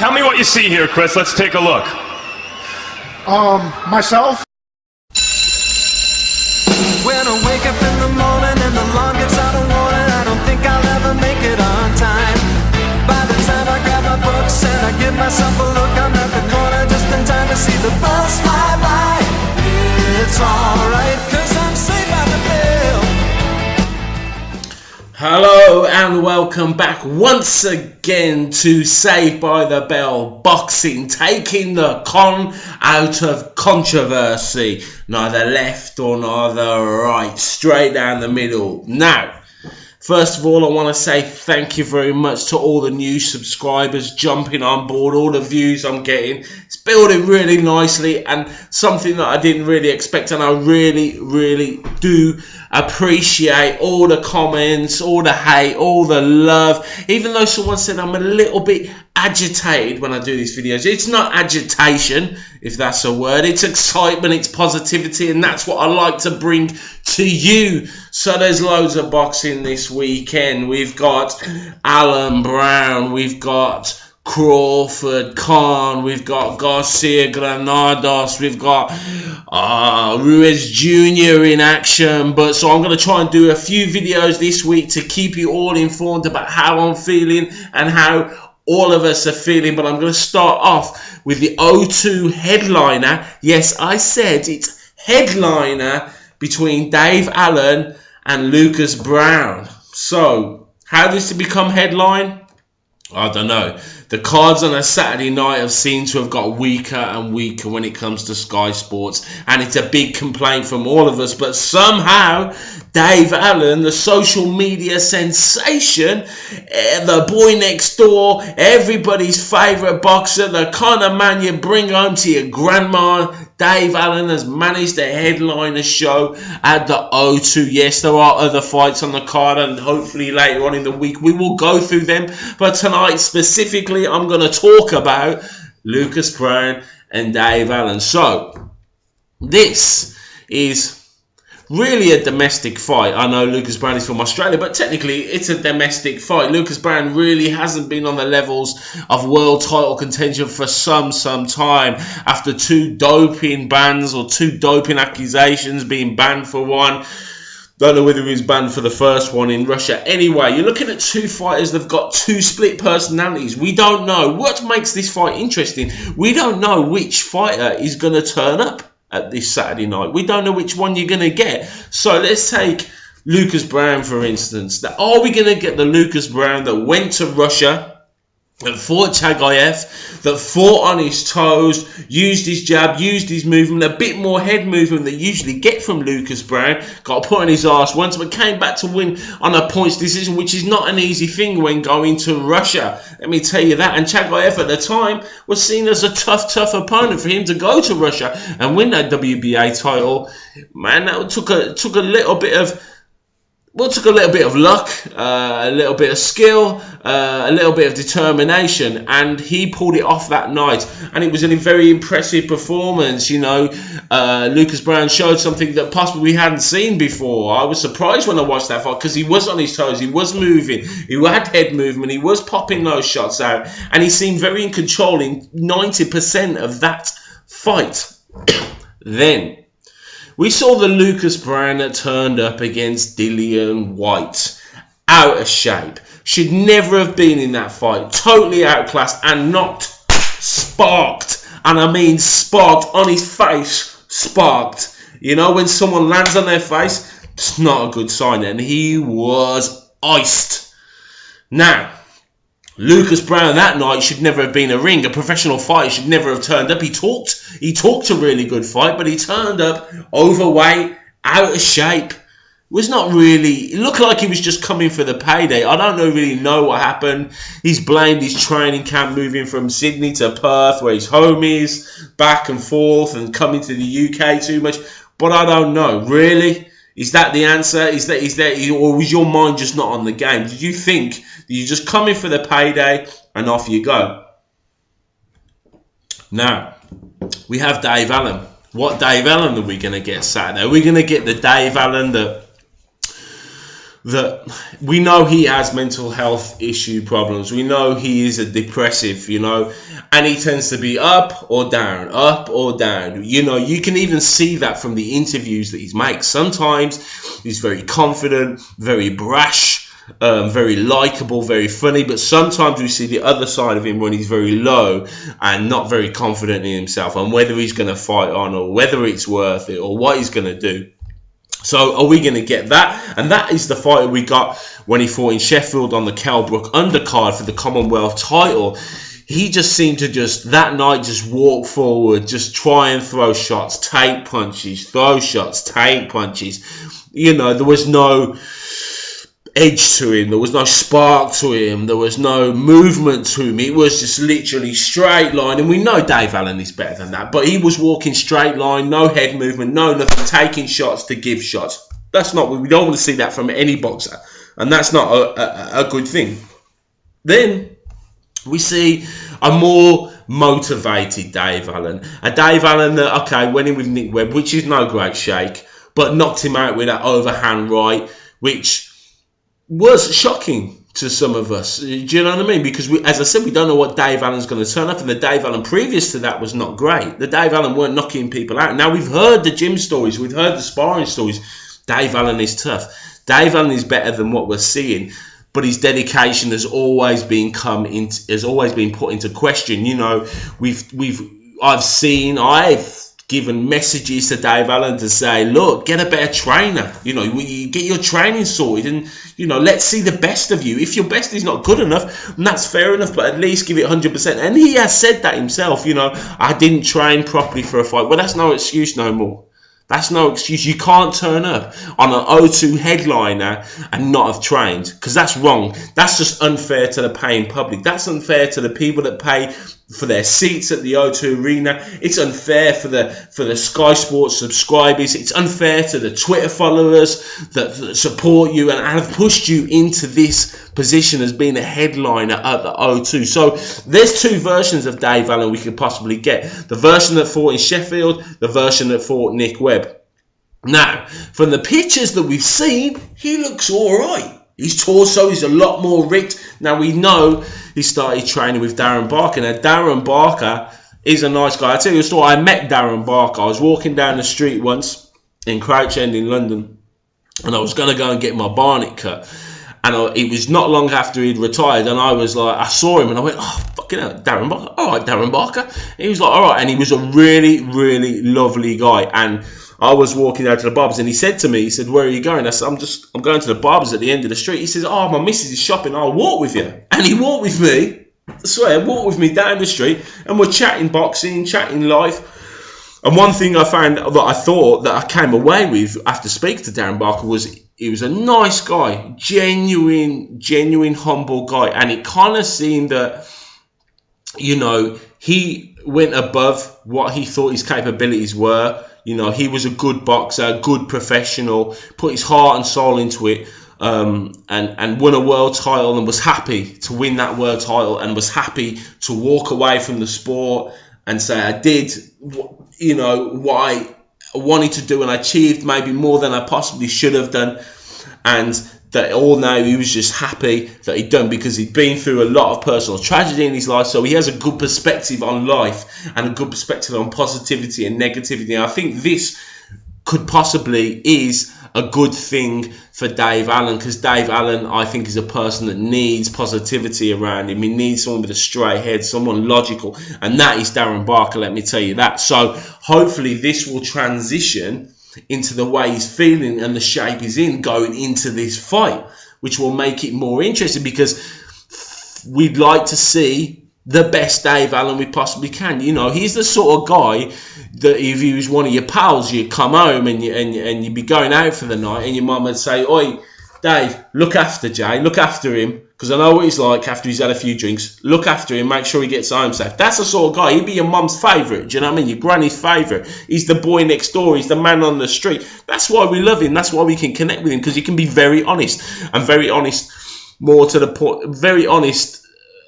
Tell me what you see here, Chris. Let's take a look. Myself? When I wake up in the morning and the alarm gets out of warning, I don't think I'll ever make it on time. By the time I grab my books and I give myself a look, I'm at the corner just in time to see the bus fly by. It's alright, 'cause I'm saved by the bell. Hello and welcome back once again to Saved by the Bell Boxing, taking the con out of controversy. Neither left or neither right, straight down the middle. Now, first of all, I want to say thank you very much to all the new subscribers jumping on board, all the views I'm getting. It's building really nicely and something that I didn't really expect, and I really do appreciate all the comments, all the hate, all the love. Even though someone said I'm a little bit agitated when I do these videos, it's not agitation, if that's a word. It's excitement, it's positivity, and that's what I like to bring to you. So there's loads of boxing this weekend. We've got Alan Browne, we've got Crawford, Khan, we've got Garcia, Granados, we've got Ruiz Jr. in action. But so I'm going to try and do a few videos this week to keep you all informed about how I'm feeling and how all of us are feeling. But I'm going to start off with the O2 headliner. Yes, I said it's headliner between Dave Allen and Lucas Browne. So how does it become headline? I don't know. The cards on a Saturday night have seemed to have got weaker and weaker when it comes to Sky Sports, and it's a big complaint from all of us. But somehow Dave Allen, the social media sensation, the boy next door, everybody's favourite boxer, the kind of man you bring home to your grandma, Dave Allen has managed to headline a show at the O2. Yes, there are other fights on the card, and hopefully later on in the week we will go through them. But tonight specifically, I'm going to talk about Lucas Browne and Dave Allen. So, this is really a domestic fight. I know Lucas Browne is from Australia, but technically it's a domestic fight. Lucas Browne really hasn't been on the levels of world title contention for some time after two doping bans or two doping accusations, being banned for one. Don't know whether he was banned for the first one in Russia. Anyway, you're looking at two fighters that have got two split personalities. We don't know. What makes this fight interesting? We don't know which fighter is going to turn up at this Saturday night. We don't know which one you're going to get. So let's take Lucas Browne, for instance. Are we going to get the Lucas Browne that went to Russia, that fought JEYKLL, that fought on his toes, used his jab, used his movement, a bit more head movement than you usually get from Lucas Browne, got put on his arse once, but came back to win on a points decision, which is not an easy thing when going to Russia. Let me tell you that. And JEYKLL at the time was seen as a tough opponent for him to go to Russia and win that WBA title. Man, that took a little bit of... Well, it took a little bit of luck, a little bit of skill, a little bit of determination, and he pulled it off that night. And it was a very impressive performance. You know, Lucas Browne showed something that possibly we hadn't seen before. I was surprised when I watched that fight because he was on his toes, he was moving, he had head movement, he was popping those shots out, and he seemed very in control in 90% of that fight. Then we saw the Lucas Browne that turned up against Dillian Whyte. Out of shape. Should never have been in that fight. Totally outclassed and knocked, sparked. And I mean sparked on his face. Sparked. You know, when someone lands on their face, it's not a good sign. And he was iced. Now, Lucas Browne that night should never have been a ring. A professional fighter should never have turned up. He talked a really good fight, but he turned up overweight, out of shape. It was not really... It looked like he was just coming for the payday. I don't really know what happened. He's blamed his training camp moving from Sydney to Perth, where his home is, back and forth, and coming to the UK too much. But I don't know. Really? Is that the answer? Or was your mind just not on the game? Did you think that you're just coming for the payday and off you go? Now, we have Dave Allen. What Dave Allen are we going to get Saturday? Are we going to get the Dave Allen that that we know he has mental health issue problems. We know he is a depressive, you know, and he tends to be up or down, up or down. You know, you can even see that from the interviews that he's made. Sometimes he's very confident, very brash, very likable, very funny, but sometimes we see the other side of him when he's very low and not very confident in himself, and whether he's going to fight on, or whether it's worth it, or what he's going to do. So are we going to get that? And that is the fight we got when he fought in Sheffield on the Kell Brook undercard for the Commonwealth title. He just seemed to just, that night, just walk forward, just try and throw shots, take punches, throw shots, take punches. You know, there was no edge to him, there was no spark to him, there was no movement to him. It was just literally straight line, and we know Dave Allen is better than that, but he was walking straight line, no head movement, no nothing, taking shots to give shots. That's not, we don't want to see that from any boxer, and that's not a good thing. Then we see a more motivated Dave Allen, a Dave Allen that, okay, went in with Nick Webb, which is no great shake, but knocked him out with that overhand right, which was shocking to some of us. Do you know what I mean? Because, we, as I said, we don't know what Dave Allen's going to turn up, and the Dave Allen previous to that was not great. The Dave Allen weren't knocking people out. Now, we've heard the gym stories, we've heard the sparring stories. Dave Allen is tough. Dave Allen is better than what we're seeing, but his dedication has always been put into question. You know, I've given messages to Dave Allen to say, look, get a better trainer. You know, you get your training sorted, and, you know, let's see the best of you. If your best is not good enough, and that's fair enough, but at least give it 100%. And he has said that himself, you know, I didn't train properly for a fight. Well, that's no excuse no more. That's no excuse. You can't turn up on an O2 headliner and not have trained, because that's wrong. That's just unfair to the paying public. That's unfair to the people that pay for their seats at the O2 Arena. It's unfair for the Sky Sports subscribers. It's unfair to the Twitter followers that support you and have pushed you into this position as being a headliner at the O2. So there's two versions of Dave Allen we could possibly get. The version that fought in Sheffield, the version that fought Nick Webb. Now, from the pictures that we've seen, he looks all right. His torso is a lot more ripped. Now, we know he started training with Darren Barker. Now, Darren Barker is a nice guy. I'll tell you a story. I met Darren Barker. I was walking down the street once in Crouch End in London, and I was going to go and get my barnet cut. And it was not long after he'd retired, and I was like, I saw him, and I went, oh, fucking hell, Darren Barker. All right, Darren Barker. And he was like, all right. And he was a really, really lovely guy. And I was walking out to the barbers, and he said to me, he said, where are you going? I said, I'm going to the barbers at the end of the street. He says, oh, my missus is shopping, I'll walk with you. And he walked with me, I swear, walked with me down the street, and we're chatting boxing, chatting life. And one thing I found that I thought that I came away with after speaking to Darren Barker was he was a nice guy, genuine humble guy. And it kind of seemed that, you know, he went above what he thought his capabilities were. You know, he was a good boxer, a good professional, put his heart and soul into it, and won a world title, and was happy to win that world title, and was happy to walk away from the sport and say, I did, you know, what I wanted to do, and I achieved maybe more than I possibly should have done. And that all now he was just happy that he'd done, because he'd been through a lot of personal tragedy in his life. So he has a good perspective on life and a good perspective on positivity and negativity. And I think this could possibly is a good thing for Dave Allen, because Dave Allen, I think, is a person that needs positivity around him. He needs someone with a straight head, someone logical, and that is Darren Barker, let me tell you that. So hopefully this will transition into the way he's feeling and the shape he's in going into this fight, which will make it more interesting, because we'd like to see the best Dave Allen we possibly can. You know, he's the sort of guy that if he was one of your pals, you'd come home and you'd be going out for the night, and your mum would say, oi, Dave, look after Jay, look after him, because I know what he's like after he's had a few drinks. Look after him, make sure he gets home safe. That's the sort of guy. He'd be your mum's favourite, do you know what I mean? Your granny's favourite. He's the boy next door. He's the man on the street. That's why we love him. That's why we can connect with him, because he can be very honest, and very honest, more to the point, very honest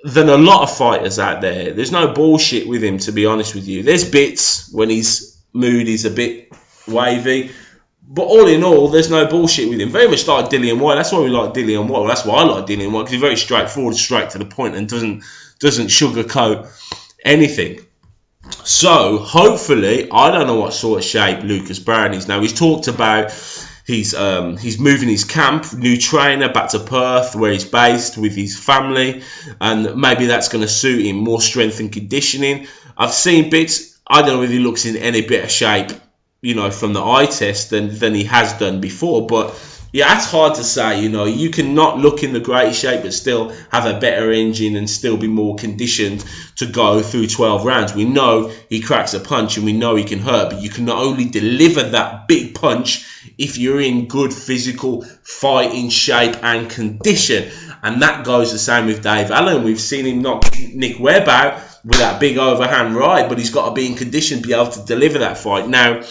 than a lot of fighters out there. There's no bullshit with him, to be honest with you. There's bits when his mood is a bit wavy, But all in all, there's no bullshit with him. Very much like Dillian Whyte. That's why we like Dillian Whyte. Well, that's why I like Dillian Whyte, because he's very straightforward, straight to the point, and doesn't sugarcoat anything. So hopefully, I don't know what sort of shape Lucas Browne is now. He's talked about he's moving his camp, new trainer, back to Perth where he's based with his family, and maybe that's going to suit him, more strength and conditioning. I've seen bits. I don't know if he looks in any better shape, you know, from the eye test than he has done before, but yeah, it's hard to say. You know, you cannot look in the greatest shape but still have a better engine and still be more conditioned to go through 12 rounds. We know he cracks a punch and we know he can hurt, but you can only deliver that big punch if you're in good physical fighting shape and condition. And that goes the same with Dave Allen. We've seen him knock Nick Webb out with that big overhand right, but he's got to be in condition to be able to deliver that fight. Now,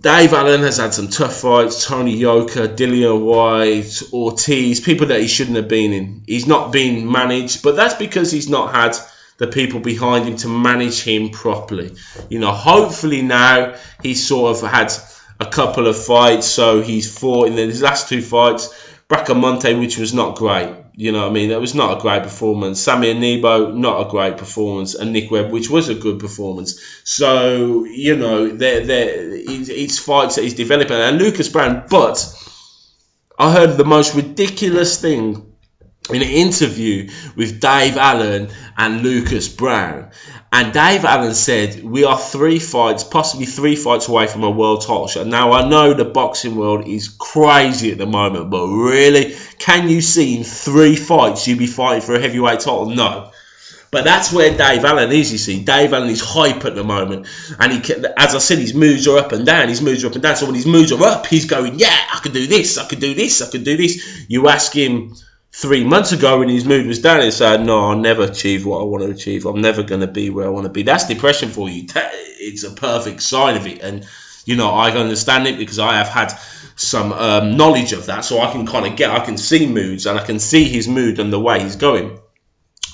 Dave Allen has had some tough fights. Tony Yoka, Dillian Whyte, Ortiz, people that he shouldn't have been in. He's not been managed, but that's because he's not had the people behind him to manage him properly. You know, hopefully now he's sort of had a couple of fights. So he's fought in his last 2 fights. Bracamonte, which was not great. You know what I mean? That was not a great performance. Samir Nebo, not a great performance. And Nick Webb, which was a good performance. So, you know, it's fights that he's developing. And Lucas Browne, but I heard the most ridiculous thing in an interview with Dave Allen and Lucas Browne. And Dave Allen said, we are 3 fights, possibly 3 fights away from a world title shot. Now, I know the boxing world is crazy at the moment, but really, can you see in 3 fights you'd be fighting for a heavyweight title? No. But that's where Dave Allen is, you see. Dave Allen is hype at the moment. And he, as I said, his moods are up and down. His moods are up and down. So when his moods are up, he's going, yeah, I can do this, I can do this, I can do this. You ask him 3 months ago when his mood was down, he said, no, I'll never achieve what I want to achieve. I'm never going to be where I want to be. That's depression for you. It's a perfect sign of it. And, you know, I understand it because I have had some knowledge of that. So I can kind of I can see moods and I can see his mood and the way he's going.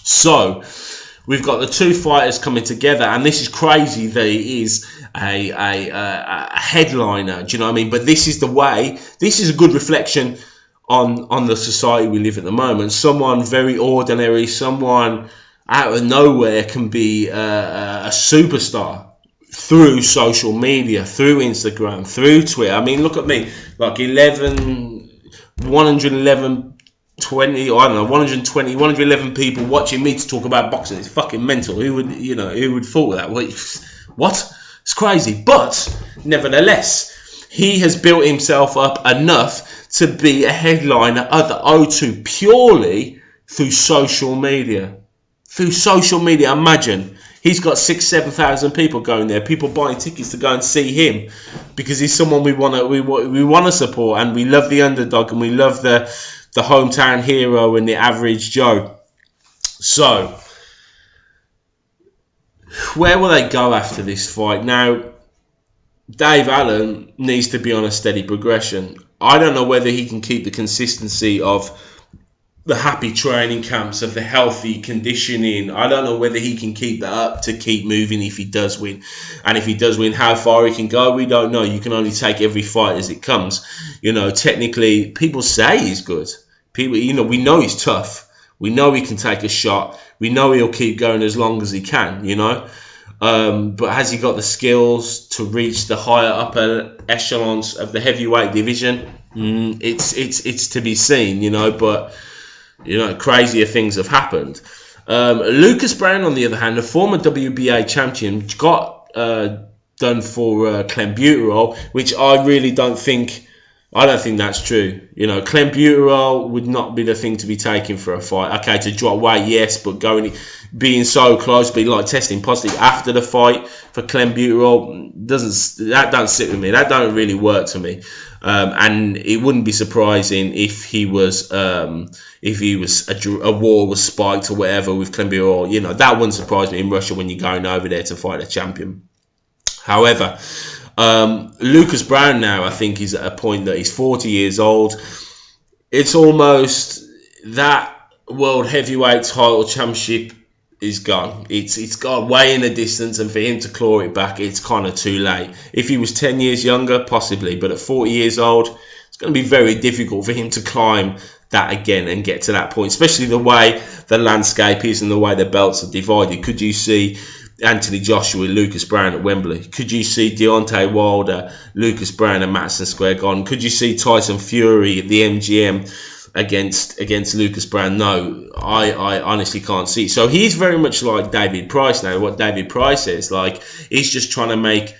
So we've got the 2 fighters coming together, and this is crazy that he is a headliner. Do you know what I mean? But this is the way. This is a good reflection on the society we live at the moment. Someone very ordinary, someone out of nowhere can be a superstar through social media, through Instagram, through Twitter. I mean, look at me, like 111 20, I don't know, 120, 111 people watching me to talk about boxing. It's fucking mental. Who would thought that? What? It's crazy. But nevertheless, he has built himself up enough to be a headliner at the O2 purely through social media. Through social media, imagine. He's got 6,000-7,000 people going there. People buying tickets to go and see him because he's someone we want to support, and we love the underdog, and we love the hometown hero and the average Joe. So, where will they go after this fight? Now, Dave Allen needs to be on a steady progression. I don't know whether he can keep the consistency of the happy training camps, of the healthy conditioning. I don't know whether he can keep that up to keep moving if he does win. And if he does win, how far he can go, we don't know. You can only take every fight as it comes. You know, technically, people say he's good. People, you know, we know he's tough. We know he can take a shot. We know he'll keep going as long as he can, you know. But has he got the skills to reach the higher upper echelons of the heavyweight division? It's to be seen, you know. But you know, crazier things have happened. Lucas Browne, on the other hand, a former WBA champion, got done for clenbuterol, which I really don't think. I don't think that's true. You know, clenbuterol would not be the thing to be taken for a fight. Okay, to drop weight, yes, but being so close, being like testing positive after the fight for clenbuterol don't sit with me. That don't really work to me. And it wouldn't be surprising if he was a war was spiked or whatever with clenbuterol. You know, that wouldn't surprise me in Russia when you're going over there to fight a champion. However, Lucas Browne now, I think, is at a point that he's 40 years old. It's almost that world heavyweight title championship is gone. It's gone way in the distance, and for him to claw it back, it's kind of too late. If he was 10 years younger, possibly, but at 40 years old, it's going to be very difficult for him to climb that again and get to that point, especially the way the landscape is and the way the belts are divided. Could you see Anthony Joshua, Lucas Browne at Wembley? Could you see Deontay Wilder, Lucas Browne at Madison Square Garden? Could you see Tyson Fury at the MGM against Lucas Browne? No, I honestly can't see. So he's very much like David Price now. What David Price is like, he's just trying to make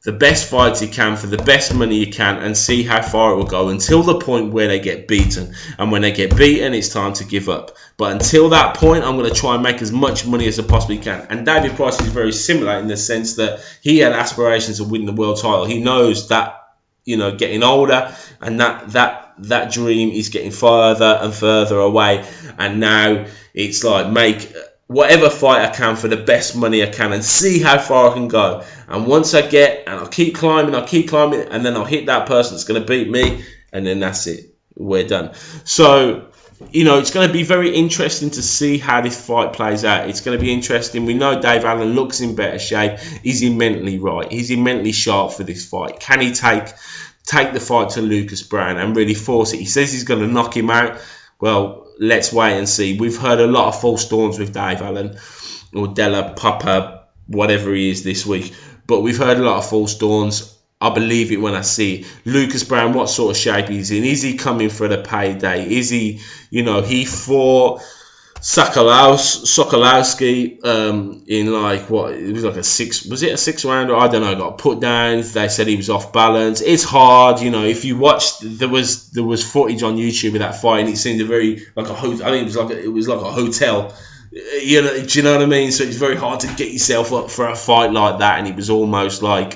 the best fights he can for the best money he can and see how far it will go until the point where they get beaten. And when they get beaten, it's time to give up. But until that point, I'm going to try and make as much money as I possibly can. And David Price is very similar in the sense that he had aspirations to win the world title. He knows that, you know, getting older, and that dream is getting further and further away. And now it's like, make whatever fight I can for the best money I can and see how far I can go. And once I get, and I'll keep climbing, and then I'll hit that person that's going to beat me, and then that's it. We're done. So, you know, it's going to be very interesting to see how this fight plays out. It's going to be interesting. We know Dave Allen looks in better shape. Is he mentally right? Is he mentally sharp for this fight? Can he take the fight to Lucas Browne and really force it? He says he's going to knock him out. Well, let's wait and see. We've heard a lot of false dawns with Dave Allen, or Della Papa, whatever he is this week. But we've heard a lot of false dawns. I believe it when I see it. Lucas Browne, what sort of shape he's in? Is he coming for the payday? Is he, you know, he fought Sokolowski in like, what, it was like a six rounder? I don't know, got put down. They said he was off balance. It's hard, you know. If you watched, there was footage on YouTube of that fight, and it seemed a very, like a, I think it was like a hotel. You know, do you know what I mean? So it's very hard to get yourself up for a fight like that, and it was almost like,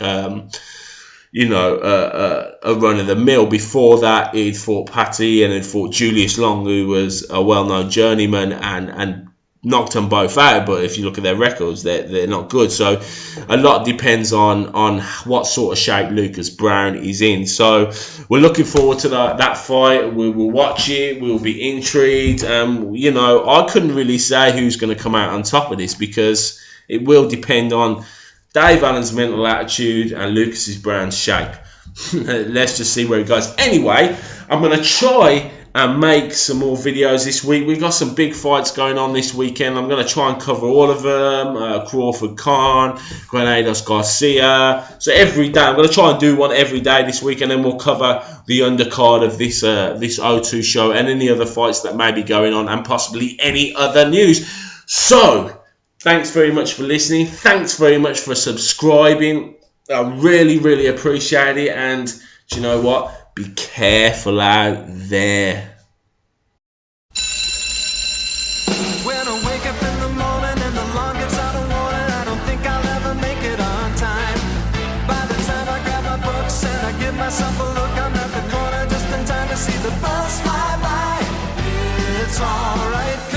you know, a run of the mill. Before that, he'd fought Patty and then fought Julius Long, who was a well-known journeyman, and knocked them both out. But if you look at their records, they're not good. So a lot depends on what sort of shape Lucas Browne is in. So we're looking forward to that fight. We will watch it. We'll be intrigued. You know, I couldn't really say who's going to come out on top of this, because it will depend on Dave Allen's mental attitude and Lucas Browne's shape. Let's just see where it goes. Anyway, I'm going to try and make some more videos this week. We've got some big fights going on this weekend. I'm going to try and cover all of them. Crawford Khan, Granados Garcia. So every day, I'm going to try and do one every day this week, and then we'll cover the undercard of this O2 show and any other fights that may be going on, and possibly any other news. So, thanks very much for listening. Thanks very much for subscribing. I really, really appreciate it. And do you know what? Be careful out there. When I wake up in the morning and the alarm gets out of warning, I don't think I'll ever make it on time. By the time I grab my books and I give myself a look, I'm at the corner just in time to see the bus fly by. It's alright.